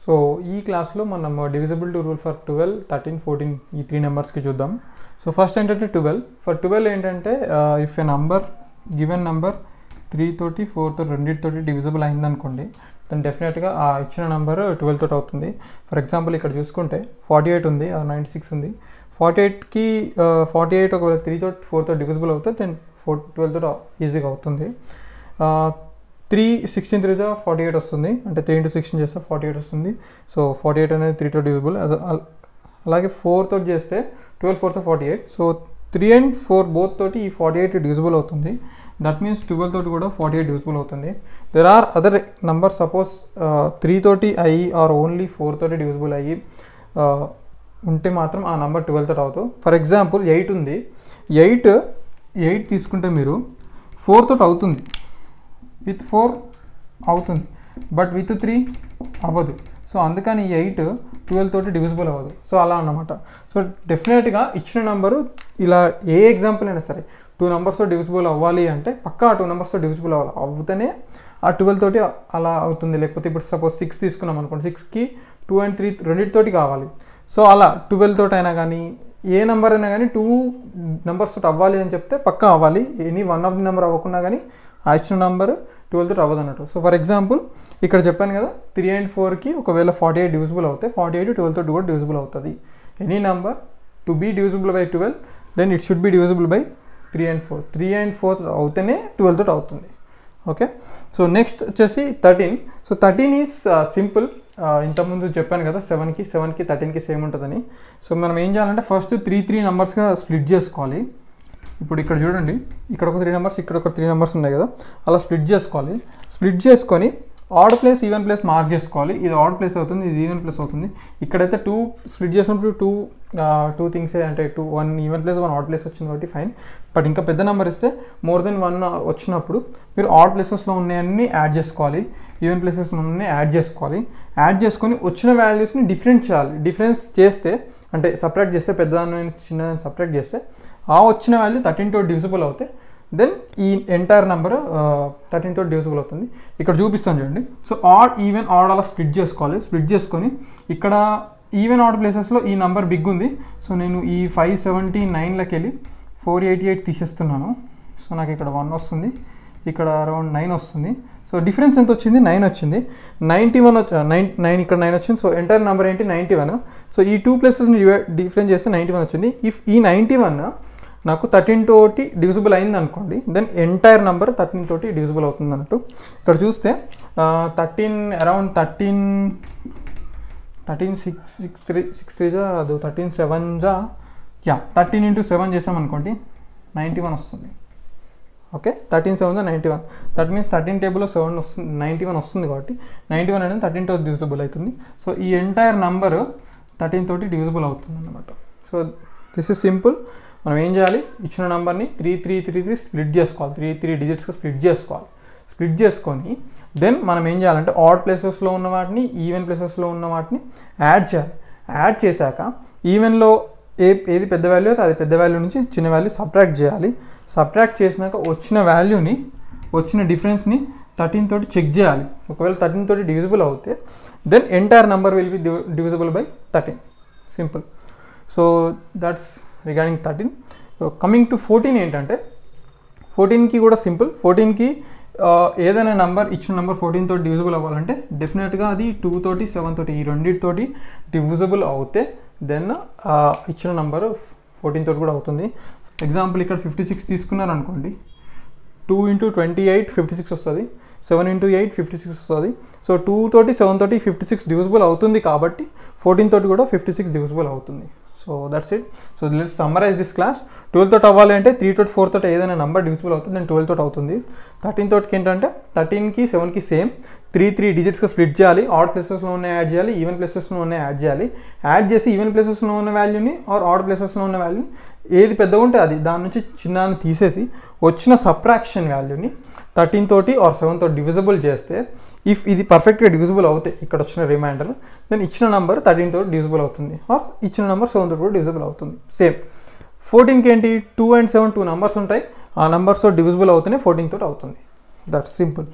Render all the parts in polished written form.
So ఈ క్లాస్లో మనం డివిజిబిలిటీ రూల్ ఫర్ 12, 13, 14 ఈ 3 నెంబర్స్కి చూద్దాం. సో ఫస్ట్ ఏంటంటే 12. ఫర్ 12 ఏంటంటే if a number given number 3 తోటి 4 తోటి రెండింటితోటి డివిజిబుల్ అయిందనుకోండి, దాన్ని డెఫినెట్గా ఆ ఇచ్చిన నెంబర్ 12 తోటి అవుతుంది. ఫర్ ఎగ్జాంపుల్ ఇక్కడ చూసుకుంటే 48 ఉంది, 96 ఉంది. 48కి 48 ఒకవేళ 3 తోటి 4 తోటి డివిజిబుల్ అవుతుంది, దెన్ 12 తోటి ఈజీగా అవుతుంది. 3 16 3 48 వస్తుంది, అంటే 3 into 16 చేస్తే 48 వస్తుంది. సో 48 అనేది 3 తోటి డివిజిబుల్. అలాగే 4 తోటి చేస్తే 12 4 48. సో 3 and 4 బోత్ తోటి ఈ 48 డివిజిబుల్ అవుతుంది. దట్ మీన్స్ 12 తోటి కూడా 48 డివిజిబుల్ అవుతుంది. There are other number, suppose 3 తోటి అయ్యి ఆర్ ఓన్లీ 4 తోటి డివిజిబుల్ అయ్యి ఉంటే మాత్రం ఆ నెంబర్ 12 తోటి అవుతుంది. ఫర్ ఎగ్జాంపుల్ 8 ఉంది, 8 తీసుకుంటే మీరు 4 తోటి అవుతుంది, విత్ 4 అవుతుంది, బట్ విత్ 3 అవ్వదు. సో అందుకని 8 12 తోటి డివిజిబుల్ అవ్వదు. సో అలా అన్నమాట. సో డెఫినెట్గా ఇచ్చిన నెంబరు ఇలా ఏ ఎగ్జాంపుల్ అయినా సరే 2 నెంబర్స్తో డివిజిబుల్ అవ్వాలి అంటే పక్కా 2 నెంబర్స్తో డివిజిబుల్ అవ్వాలి, అవుతేనే ఆ 12 తోటి అలా అవుతుంది. లేకపోతే ఇప్పుడు సపోజ్ 6 తీసుకున్నాం అనుకోండి, 6కి 2 and 3 రెండింటితోటి కావాలి. సో అలా 12 తోటి అయినా కానీ ఏ నెంబర్ అయినా కానీ 2 నెంబర్స్ తోటి అవ్వాలి అని చెప్తే పక్కా అవ్వాలి. Any one of the number అవ్వకుండా కానీ ఆ ఇచ్చిన నెంబర్ 12 తోటి అవ్వదు అన్నట్టు. సో ఫర్ ఎగ్జాంపుల్ ఇక్కడ చెప్పాను కదా, 3 and 4కి ఒకవేళ 48 డివిజిబుల్ అవుతాయి, 48 12 తోటి కూడా డివిజిబుల్ అవుతుంది. Any number to be divisible by 12, then it should be divisible by 3 and 4. 3 and 4 అవుతేనే 12 తోటి అవుతుంది. ఓకే. సో నెక్స్ట్ వచ్చేసి 13. So 13 is simple. ఇంతకుముందు చెప్పాను కదా 7కి 13కి సేమ్ ఉంటుందని. సో మనం ఏం చేయాలంటే ఫస్ట్ 3 నెంబర్స్గా స్ప్లిట్ చేసుకోవాలి. ఇప్పుడు ఇక్కడ చూడండి, ఇక్కడ ఒక 3 నెంబర్స్, ఇక్కడ ఒక 3 నెంబర్స్ ఉన్నాయి కదా, అలా స్ప్లిట్ చేసుకోవాలి. స్ప్లిట్ చేసుకొని odd place even place mark చేసుకోవాలి. ఇది ఆడ్ ప్లేస్ అవుతుంది, ఇది ఈవెన్ ప్లేస్ అవుతుంది. ఇక్కడైతే 2 స్ప్లిట్ చేసినప్పుడు టూ థింగ్సే, అంటే 1 ఈవెన్ ప్లేస్ 1 ఆడ్ ప్లేస్ వచ్చింది కాబట్టి ఫైన్. బట్ ఇంకా పెద్ద నెంబర్ ఇస్తే మోర్ దెన్ 1 వచ్చినప్పుడు మీరు ఆడ్ ప్లేసెస్లో ఉన్నాయన్నీ యాడ్ చేసుకోవాలి, ఈవెన్ ప్లేసెస్లో ఉన్నాయన్నీ యాడ్ చేసుకోవాలి. యాడ్ చేసుకొని వచ్చిన వాల్యూస్ని డిఫరెంట్ చేయాలి. డిఫరెన్స్ చేస్తే అంటే సపరేట్ చేస్తే, పెద్దదాన్ని చిన్నదాన్ని సపరేట్ చేస్తే ఆ వచ్చిన వాల్యూ 13 తోటి డివిజిబుల్ అవుతాయి, దెన్ ఈ ఎంటైర్ నెంబర్ 13 తోటి డివిజిబుల్ అవుతుంది. ఇక్కడ చూపిస్తాను చూడండి. సో ఆడ్ ఈవెన్ ఆడ్ అలా స్ప్లిట్ చేసుకోవాలి. స్ప్లిట్ చేసుకొని ఇక్కడ ఈవెన్ ఆడ్ ప్లేసెస్లో ఈ నెంబర్ బిగ్ ఉంది. సో నేను ఈ 579లోకి వెళ్ళి 488 తీసేస్తున్నాను. సో నాకు ఇక్కడ 1 వస్తుంది, ఇక్కడ అరౌండ్ 9 వస్తుంది. సో డిఫరెన్స్ ఎంత వచ్చింది? 9 వచ్చింది. 9 ఇక్కడ 9 వచ్చింది. సో ఎంటైర్ నెంబర్ ఏంటి? 91. సో ఈ 2 ప్లేసెస్ని డిఫరెన్స్ చేస్తే 91 వచ్చింది. ఇఫ్ ఈ 91 నాకు 13 తోటి డివిజిబుల్ అయింది అనుకోండి, దెన్ ఎంటైర్ నెంబర్ 13 తోటి డివిజిబుల్ అవుతుంది అన్నట్టు. ఇక్కడ చూస్తే 13 into 7 చేసామనుకోండి 91 వస్తుంది. ఓకే, 13 7 91. దట్ మీన్స్ 13 టేబుల్లో 7 వస్తుంది, 91 వస్తుంది. కాబట్టి 91 అనేది 13 తోటి డివిజిబుల్ అవుతుంది. సో ఈ ఎంటైర్ నెంబర్ 13 తోటి డివిజిబుల్ అవుతుంది అన్నమాట. So this is simple. మనం ఏం చేయాలి? ఇచ్చిన నెంబర్ని 3 స్ప్లిట్ చేసుకోవాలి, 3 డిజిట్స్గా స్ప్లిట్ చేసుకోవాలి. స్ప్లిట్ చేసుకొని దెన్ మనం ఏం చేయాలంటే ఆడ్ ప్లేసెస్లో ఉన్న వాటిని, ఈవెన్ ప్లేసెస్లో ఉన్న వాటిని యాడ్ చేయాలి. యాడ్ చేశాక ఈవెన్లో ఏది పెద్ద వాల్యూ అయితే అది పెద్ద వాల్యూ నుంచి చిన్న వాల్యూ సబ్ట్రాక్ట్ చేయాలి. సబ్ట్రాక్ట్ చేసినాక వచ్చిన వాల్యూని, వచ్చిన డిఫరెన్స్ని 13 తోటి చెక్ చేయాలి. ఒకవేళ 13 తోటి డివిజిబుల్ అవుతే then entire number will be divisible by 13. Simple. So that's regarding 13. Coming to 14 ఏంటంటే 14కి కూడా సింపుల్. 14కి ఏదైనా నెంబర్, ఇచ్చిన నెంబర్ 14 తోటి డివిజిబుల్ అవ్వాలంటే డెఫినెట్గా అది 2 తోటి 7 తోటి ఈ రెండింటితోటి డివిజిబుల్ అవుతే దెన్ ఇచ్చిన నెంబర్ 14 తోటి కూడా అవుతుంది. ఎగ్జాంపుల్ ఇక్కడ 56 తీసుకున్నారు అనుకోండి, 2 into 28 56 వస్తుంది, 7 into 8 56 వస్తుంది. సో 2 తోటి 7 తోటి 56 డివిజిబుల్ అవుతుంది కాబట్టి 14 తోటి కూడా 56 డివిజిబుల్ అవుతుంది. So that's it. So let's summarise this class. 12 తోటి అవ్వాలి అంటే 3 తోటి 4 తోటి ఏదైనా నెంబర్ డివిజిబుల్ అవుతుంది, దెన్ 12 తోటి అవుతుంది. 13 తోటికి ఏంటంటే 13కి 7కి సేమ్, 3 డిజిట్స్గా స్ప్లిట్ చేయాలి. ఆడ్ ప్లేసెస్లో ఉన్న యాడ్ చేయాలి, ఈవెన్ ప్లేసెస్లో ఉన్న యాడ్ చేయాలి. యాడ్ చేసి ఈవెన్ ప్లేసెస్లో ఉన్న వాల్యూని ఆర్ ఆడ్ ప్లేసెస్లో ఉన్న వాల్యూని ఏది పెద్దగా ఉంటే అది, దాని నుంచి చిన్నాన్ని తీసేసి వచ్చిన సబ్ట్రాక్షన్ వాల్యూని 13 తోటి ఆర్ 7 తోటి డివిజిబుల్ చేస్తే, ఇఫ్ ఇది పర్ఫెక్ట్గా డివిజిబుల్ అవుతే ఇక్కడ వచ్చిన రిమైండర్, దెన్ ఇచ్చిన నెంబర్ 13 తోటి డివిజిబుల్ అవుతుంది, ఆర్ ఇచ్చిన నెంబర్ 7 తోటి కూడా డివిజిబుల్ అవుతుంది. సేమ్ 14కి ఏంటి? 2 and 7 2 నెంబర్స్ ఉంటాయి, ఆ నెంబర్స్తో డివిజిబుల్ అవుతూనే 14 తోటి అవుతుంది. That's simple.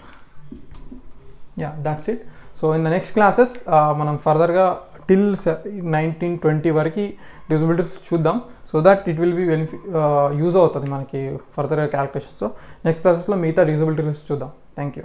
Yeah, that's it. So in the next classes మనం ఫర్దర్గా టిల్ 1920 వరకు డివిజిబిలిటీ చూద్దాం. So that it will be use అవుతుంది మనకి ఫర్దర్గా క్యాలిక్యులేషన్. సో నెక్స్ట్ క్లాసెస్లో మిగతా డివిజిబిలిటీ చూద్దాం. Thank you.